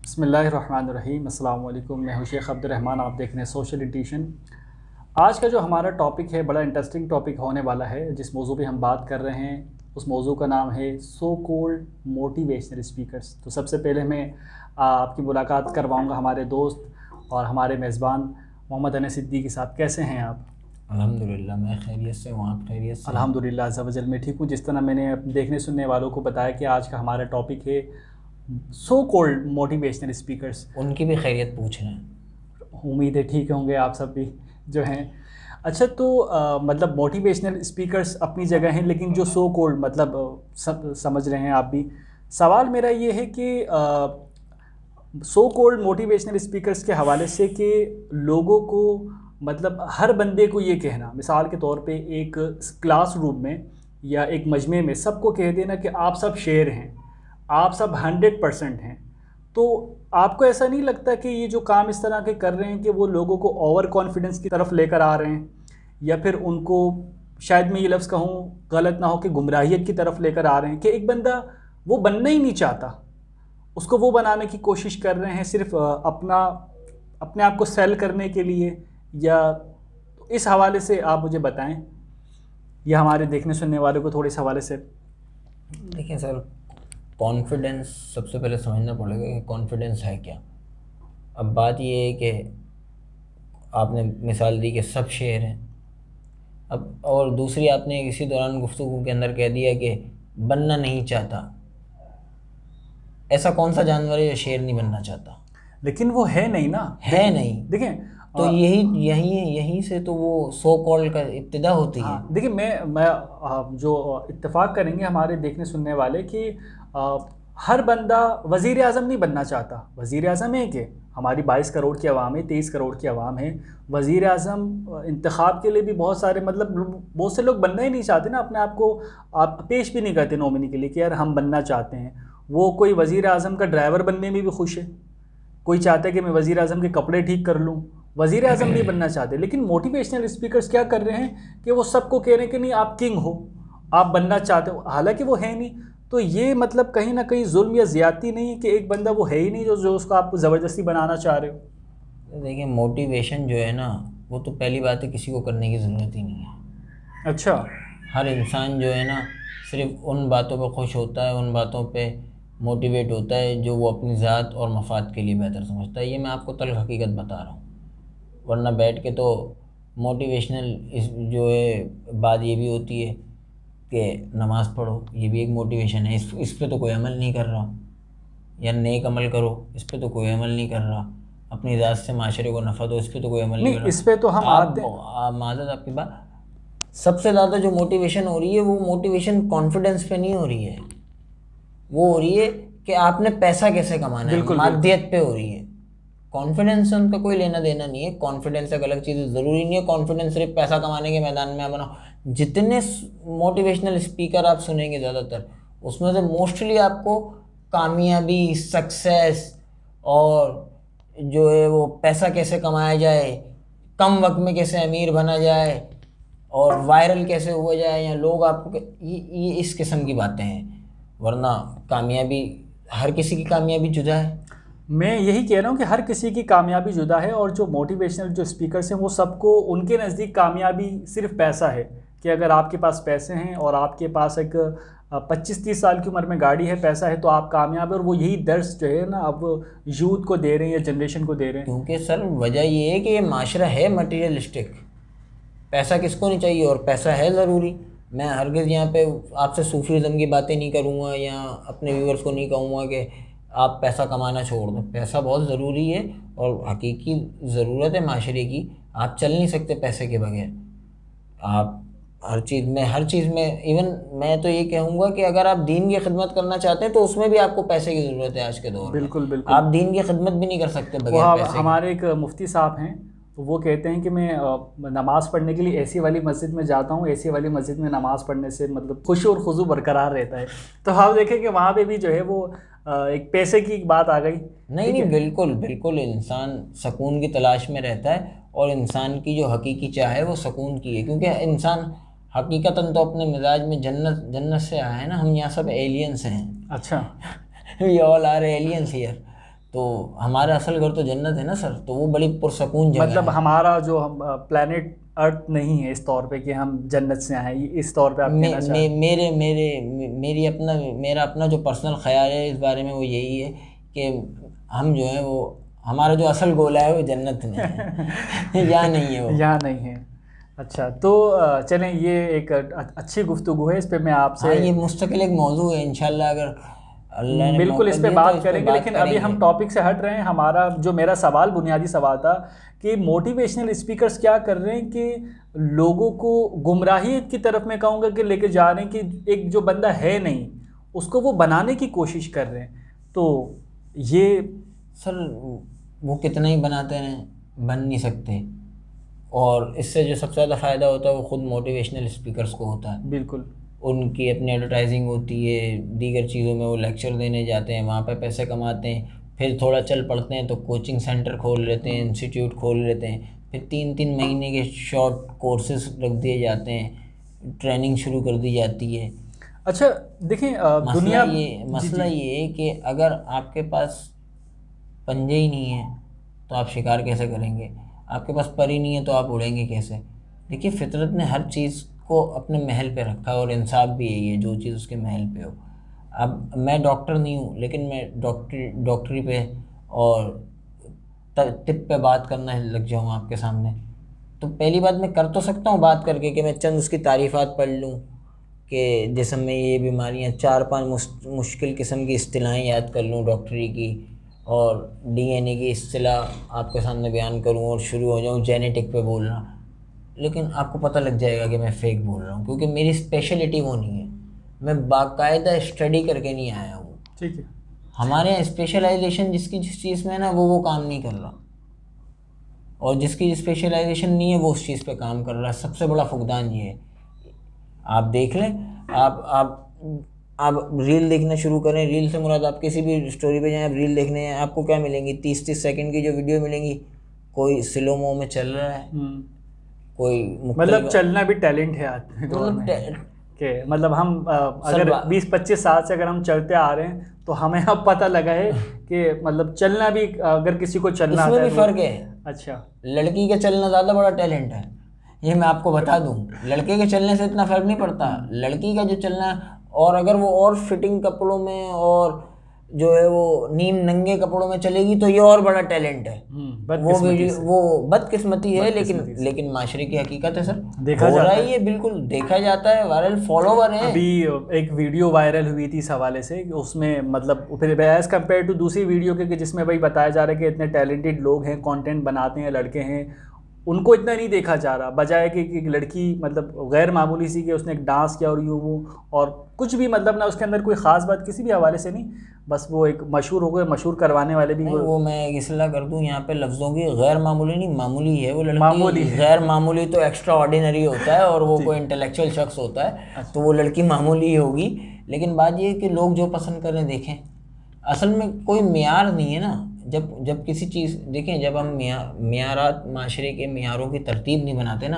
बिस्मिल्लाहिर्रहमानिर्रहीम। अस्सलाम वालेकुम। मैं हूं शेख अब्दुर्रहमान। आप देख रहे हैं सोशल एडिशन। आज का जो हमारा टॉपिक है बड़ा इंटरेस्टिंग टॉपिक होने वाला है। जिस मौजू पे हम बात कर रहे हैं उस मौजू का नाम है सो कोल्ड मोटिवेशनल स्पीकर्स। तो सबसे पहले मैं आपकी मुलाकात करवाऊंगा हमारे दोस्त और हमारे मेज़बान मोहम्मद अनस सिद्दीकी के साथ। कैसे हैं आप? अल्हम्दुलिल्लाह मैं खैरियत से हूँ। आप खैरियत से हैं? अल्हम्दुलिल्लाह अज़्ज़ा वजल मैं ठीक हूँ। जिस तरह मैंने देखने सुनने वालों को बताया कि आज का हमारा टॉपिक है सो कोल्ड मोटिवेशनल स्पीकर्स। उनकी भी खैरियत पूछ रहे हैं। उम्मीद है ठीक होंगे आप सब भी जो हैं। अच्छा तो मतलब मोटिवेशनल स्पीकर्स अपनी जगह हैं, लेकिन जो सो कोल्ड मतलब समझ रहे हैं आप भी। सवाल मेरा ये है कि सो कोल्ड मोटिवेशनल स्पीकर्स के हवाले से कि लोगों को मतलब हर बंदे को ये कहना, मिसाल के तौर पे एक क्लासरूम में या एक मजमे में सबको कह देना कि आप सब शेर हैं, आप सब 100% हैं। तो आपको ऐसा नहीं लगता कि ये जो काम इस तरह के कर रहे हैं कि वो लोगों को ओवर कॉन्फिडेंस की तरफ लेकर आ रहे हैं, या फिर उनको, शायद मैं ये लफ्ज़ कहूँ गलत ना हो, कि गुमराहियत की तरफ लेकर आ रहे हैं कि एक बंदा वो बनना ही नहीं चाहता, उसको वो बनाने की कोशिश कर रहे हैं सिर्फ अपने आप को सेल करने के लिए। या तो इस हवाले से आप मुझे बताएं या हमारे देखने सुनने वालों को थोड़े इस हवाले से। देखिए सर, कॉन्फिडेंस सबसे पहले समझना पड़ेगा कि कॉन्फिडेंस है क्या। अब बात ये है कि आपने मिसाल दी कि सब शेर हैं। अब और दूसरी आपने इसी दौरान गुफ्तगू के अंदर कह दिया कि बनना नहीं चाहता। ऐसा कौन सा जानवर है जो शेर नहीं बनना चाहता? लेकिन वो है नहीं ना। है नहीं। देखें तो यही यही यहीं से तो वो सो कॉल्ड का इब्तिदा होती है। हाँ देखिए, मैं जो इत्तेफाक करेंगे हमारे देखने सुनने वाले कि हर बंदा वज़ीर आज़म नहीं बनना चाहता। वज़ीर आज़म है कि हमारी 22 करोड़ की आवाम है, 23 करोड़ की आवाम है। वज़ीर आज़म इंतखाब के लिए भी बहुत सारे मतलब बहुत से लोग बनना ही नहीं चाहते ना, अपने आप को आप पेश भी नहीं करते नॉमिनी के लिए कि यार हम बनना चाहते हैं। वो कोई वज़ीर आज़म का ड्राइवर बनने में भी खुश है, कोई चाहता है कि मैं वज़ीर आज़म के कपड़े ठीक कर लूँ। वज़ीर आज़म नहीं बनना चाहते। लेकिन मोटिवेशनल स्पीकर्स क्या कर रहे हैं कि वो सबको कह रहे हैं कि नहीं आप किंग हो, आप बनना चाहते हो, हालांकि वो है नहीं। तो ये मतलब कहीं ना कहीं जुल्म या ज़्यादती नहीं है कि एक बंदा वो है ही नहीं जो उसको आप ज़बरदस्ती बनाना चाह रहे हो। देखिए मोटिवेशन जो है ना, वो तो पहली बात है किसी को करने की ज़रूरत ही नहीं है। अच्छा। हर इंसान जो है ना सिर्फ उन बातों पे खुश होता है, उन बातों पे मोटिवेट होता है जो वो अपनी ज़ात और मफाद के लिए बेहतर समझता है। ये मैं आपको तल्ख़ हकीकत बता रहा हूँ। वरना बैठ के तो मोटिवेशनल इस जो है बात ये भी होती है कि नमाज़ पढ़ो, ये भी एक मोटिवेशन है। इस पे तो कोई अमल नहीं कर रहा। या नेक अमल करो, इस पे तो कोई अमल नहीं कर रहा। अपनी ज़ात से माशरे को नफ़ा दो, इस पे तो कोई अमल नहीं नहीं, कर इस पे तो हम रहा। आते हैं। आप माज़रत आपकी बात, सबसे ज़्यादा जो मोटिवेशन हो रही है वो मोटिवेशन कॉन्फिडेंस पे नहीं हो रही है। वो हो रही है कि आपने पैसा कैसे कमाना है, बिल्कुल बिल्कुल। मादियत पे हो रही है। कॉन्फिडेंस से उनका कोई लेना देना नहीं है। कॉन्फिडेंस एक अलग चीज़ है, ज़रूरी नहीं है कॉन्फिडेंस सिर्फ पैसा कमाने के मैदान में आप बनाओ। जितने मोटिवेशनल स्पीकर आप सुनेंगे ज़्यादातर, उसमें से मोस्टली आपको कामयाबी, सक्सेस और जो है वो पैसा कैसे कमाया जाए, कम वक्त में कैसे अमीर बना जाए और वायरल कैसे हुआ जाए, या लोग आपको ये इस किस्म की बातें हैं। वरना कामयाबी, हर किसी की कामयाबी जुदा है। मैं यही कह रहा हूँ कि हर किसी की कामयाबी जुदा है, और जो मोटिवेशनल जो स्पीकर्स हैं वो सबको उनके नज़दीक कामयाबी सिर्फ पैसा है। कि अगर आपके पास पैसे हैं और आपके पास एक 25-30 साल की उम्र में गाड़ी है, पैसा है, तो आप कामयाब है। और वो यही दर्स जो है ना अब यूथ को दे रहे हैं या जनरेशन को दे रहे हैं। क्योंकि सर वजह ये है कि ये माशरा है मटीरियलिस्टिक। पैसा किसको नहीं चाहिए, और पैसा है ज़रूरी। मैं हरगिज़ यहाँ पे आपसे सूफीज़म की बातें नहीं करूँगा या अपने व्यूअर्स को नहीं कहूँगा कि आप पैसा कमाना छोड़ दो। पैसा बहुत ज़रूरी है और हकीकी ज़रूरत है माशरे की। आप चल नहीं सकते पैसे के बगैर। आप हर चीज़ में इवन मैं तो ये कहूँगा कि अगर आप दीन की खिदमत करना चाहते हैं तो उसमें भी आपको पैसे की ज़रूरत है। आज के दौर में बिल्कुल बिल्कुल। आप दीन की खिदमत भी नहीं कर सकते वो बगैर पैसे के। हमारे एक मुफ्ती साहब हैं, तो वो कहते हैं कि मैं नमाज़ पढ़ने के लिए ऐसी वाली मस्जिद में जाता हूँ, ऐसी वाली मस्जिद में नमाज़ पढ़ने से मतलब खुशी और खुजू बरकरार रहता है। तो आप देखें कि वहाँ पे भी जो है वो एक पैसे की बात आ गई। नहीं ठीक नहीं, है। बिल्कुल बिल्कुल। इंसान सुकून की तलाश में रहता है और इंसान की जो हकीकी चाह है वो सुकून की है। क्योंकि इंसान हकीकतन तो अपने मिजाज में जन्नत जन्नत से आया है ना। हम यहाँ सब एलियंस हैं। अच्छा। We all are aliens here. तो हमारा असल घर तो जन्नत है ना सर, तो वो बड़ी पुरसकून जगह मतलब है। हमारा जो हम प्लेनेट अर्थ नहीं है इस तौर पे कि हम जन्नत से आए हैं, इस तौर पे आप मे, कहना चाह मे, रहे मेरे मेरे मे- मेरी अपना मेरा अपना जो पर्सनल ख्याल है इस बारे में वो यही है कि हम जो है वो हमारा जो असल गोला है वो जन्नत में है यहाँ नहीं है हैं? वो। यहाँ नहीं है। अच्छा तो चलें, ये एक अच्छी गुफ्तगू है, इस पे मैं हाँ, आपसे ये मुस्तकिल एक मौजू है, इंशाल्लाह अगर अल्लाह ने बिल्कुल मौका इस पे दिया तो बात इस पे करेंगे, बात लेकिन अभी करेंगे। हम टॉपिक से हट रहे हैं। हमारा जो मेरा सवाल, बुनियादी सवाल था कि मोटिवेशनल स्पीकर्स क्या कर रहे हैं कि लोगों को गुमराही की तरफ मैं कहूँगा कि लेके जा रहे हैं, कि एक जो बंदा है नहीं उसको वो बनाने की कोशिश कर रहे हैं। तो ये सर वो कितना ही बनाते रहें, बन नहीं सकते। और इससे जो सबसे ज़्यादा फ़ायदा होता है वो ख़ुद मोटिवेशनल स्पीकर्स को होता है। बिल्कुल उनकी अपनी एडवर्टाइजिंग होती है, दीगर चीज़ों में वो लेक्चर देने जाते हैं, वहाँ पे पैसे कमाते हैं, फिर थोड़ा चल पड़ते हैं तो कोचिंग सेंटर खोल लेते हैं, इंस्टीट्यूट खोल लेते हैं, फिर 3-3 महीने के शॉर्ट कोर्सेज रख दिए जाते हैं, ट्रेनिंग शुरू कर दी जाती है। अच्छा देखें मसला दुनिया ये जी मसला जी ये है कि अगर आपके पास पंजे ही नहीं है तो आप शिकार कैसे करेंगे? आपके पास पर ही नहीं है तो आप उड़ेंगे कैसे? देखिए, फितरत ने हर चीज़ को अपने महल पे रखा है और इंसाफ भी यही है, जो चीज़ उसके महल पे हो। अब मैं डॉक्टर नहीं हूँ, लेकिन मैं डॉक्टरी पे और टिप पे बात करना लग जाऊँ आपके सामने, तो पहली बात मैं कर तो सकता हूँ बात करके कि मैं चंद उसकी तारीफ़ात पढ़ लूँ कि जिस्म में ये बीमारियाँ, 4-5 मुश्किल किस्म की इस्तिलाहें याद कर लूँ डॉक्टरी की, और डीएनए की इस्तिलाह आपके सामने बयान करूँ और शुरू हो जाऊँ जेनेटिक पे बोलना। लेकिन आपको पता लग जाएगा कि मैं फेक बोल रहा हूँ, क्योंकि मेरी स्पेशलिटी वो नहीं है। मैं बाकायदा स्टडी करके नहीं आया हूँ। ठीक है। हमारे यहाँ स्पेशलाइजेशन जिसकी जिस चीज़ में है ना, वो काम नहीं कर रहा, और जिसकी स्पेशलाइजेशन नहीं है वो उस चीज़ पे काम कर रहा है। सबसे बड़ा फुकदान ये है। आप देख लें, आप रील देखना शुरू करें, रील से मुराद आप किसी भी स्टोरी पे जाएं, आप रील देखने हैं, आपको क्या मिलेंगी? 30-30 सेकंड की जो वीडियो मिलेंगी, कोई स्लोमो में चल रहा है, कोई मतलब मुख्तलिफ, चलना भी टैलेंट है आज के दौर मतलब में, कि मतलब हम सर अगर 20-25 साल से अगर हम चलते आ रहे हैं तो हमें अब पता लगा है कि मतलब चलना भी, अगर किसी को चलना इसमें आता है भी तो फ़र्क है। अच्छा लड़की के चलना ज़्यादा बड़ा टैलेंट है, ये मैं आपको बता दूं। लड़के के चलने से इतना फ़र्क नहीं पड़ता, लड़की का जो चलना है, और अगर वो और फिटिंग कपड़ों में और जो है वो नीम नंगे कपड़ों में चलेगी तो ये और बड़ा टैलेंट है। वो बदकिस्मती वीडियो से, वो बदकिस्मती है, लेकिन बदकिस्मती से लेकिन माशरे की हकीकत है सर। देखा हो रहा जाता है है। ये, बिल्कुल देखा जाता है, वायरल फॉलोवर हैं। अभी एक वीडियो वायरल हुई थी इस हवाले से कि उसमें मतलब फिर एज़ कम्पेयर टू दूसरी वीडियो के, कि जिसमें भाई बताया जा रहा है कि इतने टैलेंटेड लोग हैं, कंटेंट बनाते हैं, लड़के हैं, उनको इतना नहीं देखा जा रहा, बजाय कि एक लड़की मतलब गैर मामूली सी कि उसने एक डांस किया और यूँ वो, और कुछ भी मतलब ना उसके अंदर कोई ख़ास बात किसी भी हवाले से नहीं, बस वो एक मशहूर हो गए, मशहूर करवाने वाले भी नहीं, वो मैं एक इसलाह कर दूं यहाँ पे लफ्ज़ों की, गैर मामूली नहीं, मामूली है वो मामूली लड़की। है। गैर मामूली तो एक्स्ट्रा ऑर्डिनरी होता है, और वो कोई ठीक। इंटेलेक्चुअल शख्स होता है, तो अच्छा। वो लड़की मामूली ही होगी। लेकिन बात ये है कि लोग जो पसंद करें देखें, असल में कोई मेयार नहीं है ना। जब जब किसी चीज़ देखें, जब हम मेयारात, माशरे के मेयारों की तरतीब नहीं बनाते ना,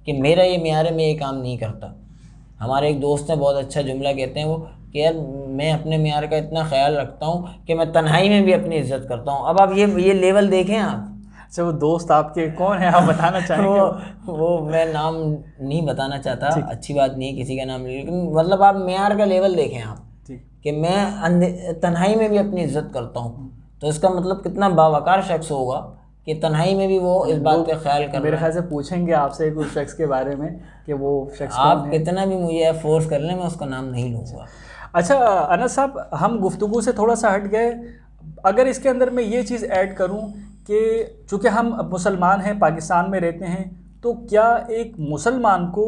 कि मेरा ये मेयार है, मैं ये काम नहीं करता। हमारे एक दोस्त हैं, बहुत अच्छा जुमला कहते हैं वो, कि यार मैं अपने मेयार का इतना ख्याल रखता हूँ कि मैं तन्हाई में भी अपनी इज्जत करता हूँ। अब आप ये लेवल देखें आप। अच्छा, वो दोस्त आपके कौन है, आप बताना चाहेंगे? वो मैं नाम नहीं बताना चाहता, ठीक अच्छी बात नहीं है किसी का नाम, लेकिन मतलब आप मेयार का लेवल देखें आप, ठीक। कि मैं तन्हाई में भी अपनी इज्जत करता हूँ, तो इसका मतलब कितना बावकार शख्स होगा कि तन्हाई में भी वो इस बात लोग का ख्याल कर मेरे रहा ख्याल से है। पूछेंगे आपसे उस शख्स के बारे में कि वो शख्स कौन आप है। कितना भी मुझे फोर्स कर लें, मैं उसका नाम नहीं लूँगा। अच्छा अनस साहब, हम गुफ्तगू से थोड़ा सा हट गए, अगर इसके अंदर मैं ये चीज़ ऐड करूं कि चूँकि हम मुसलमान हैं, पाकिस्तान में रहते हैं, तो क्या एक मुसलमान को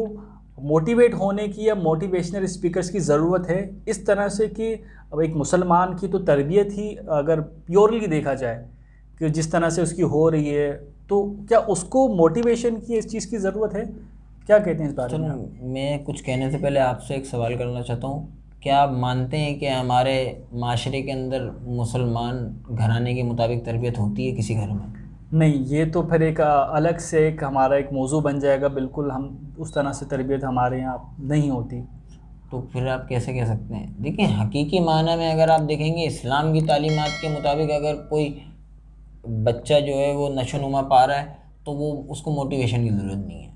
मोटिवेट होने की या मोटिवेशनल स्पीकर्स की ज़रूरत है, इस तरह से कि अब एक मुसलमान की तो तरबियत ही अगर प्योरली देखा जाए कि जिस तरह से उसकी हो रही है, तो क्या उसको मोटिवेशन की इस चीज़ की ज़रूरत है? क्या कहते हैं इस बारे तो में आप? मैं कुछ कहने से पहले आपसे एक सवाल करना चाहता हूँ। क्या आप मानते हैं कि हमारे माशरे के अंदर मुसलमान घराने के मुताबिक तरबियत होती है किसी घर में? नहीं, ये तो फिर एक अलग से एक हमारा एक मौजू बन जाएगा, बिल्कुल हम उस तरह से तरबियत हमारे यहाँ नहीं होती। तो फिर आप कैसे कह सकते हैं? देखिए, हकीकी माना में अगर आप देखेंगे इस्लाम की तालीमात के मुताबिक अगर कोई बच्चा जो है वो नशोनुमा पा रहा है तो वो उसको मोटिवेशन की ज़रूरत नहीं है।